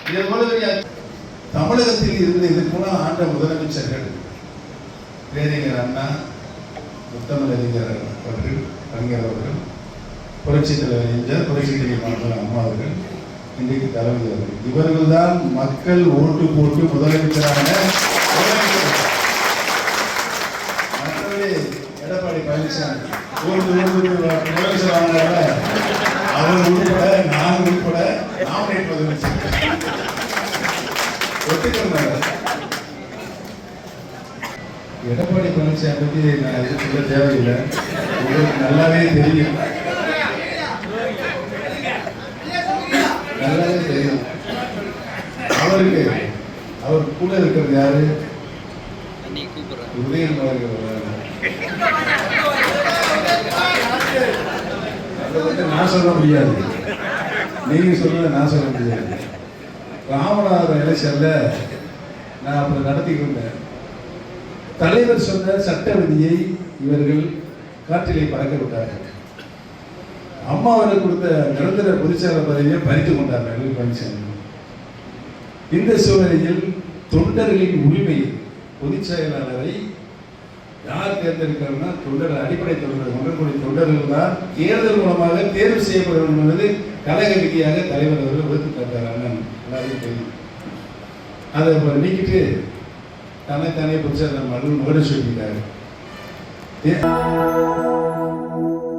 இதே போல தமிழகத்தில் இருந்து இதுக்கு முன்னால் ஆண்ட முதலமைச்சர்கள் பேரறிஞர் அண்ணா, முத்தமிழறிஞர் அவர்கள், கலைஞர் அவர்கள், புரட்சித் தலைவர் எம்ஜிஆர், புரட்சித் தலைவர் அம்மா அவர்கள், இன்றைக்கு தளபதி அவர்கள், இவர்கள் தான் மக்கள் ஓட்டு போட்டு முதலமைச்சரான. மற்றவரே எடப்பாடி பழனிசாமி முதலமைச்சர் ஆனால அவர் உட்பட நான் உட்பட நாமினேட் முதலமைச்சர் ஒத்துக்கிறாங்க. எடப்பாடி பழனிசாமி பற்றி நான் எதுவும் சொல்ல தேவையில்லை, உங்களுக்கு நல்லாவே தெரியும். நல்லாவே தெரியும். அவருக்கு அவர் கூட இருக்கிறது யாரு? உதயன் நான் சொல்ல முடியாது, நீங்க சொல்ல நான் சொல்ல முடியாது. ராமநாதபுரம் எலெக்ஷன்ல நான் அப்படி நடத்திட்டு இருந்தேன். தலைவர் சொன்ன சட்ட விதியை இவர்கள் காற்றிலே பறக்க விட்டார்கள். அம்மா அவர்கள் கொடுத்த நிரந்தர பொதுச்செயலாளர் பதவியை பறித்து கொண்டார்கள் பழனிசாமி. இந்த சூழ்நிலையில் தொண்டர்களின் உரிமை, பொதுச் செயலாளரை யார் தேர்ந்தெடுக்கிறார்னா தொண்டர், அடிப்படை தொண்டர்கள், ஒன்றரை தொண்டர்கள் தான் தேர்தல் மூலமாக தேர்வு செய்யப்பட வேண்டும் என்பது கழக விதியாக தலைவர் அவர்கள் ஒதுக்கி காட்டார். அண்ணன் எல்லாரும் தெரியும். அதை நீக்கிட்டு தன்னைத்தானே பொதுச் செயலாளர் மகன் சொல்லிட்டாரு.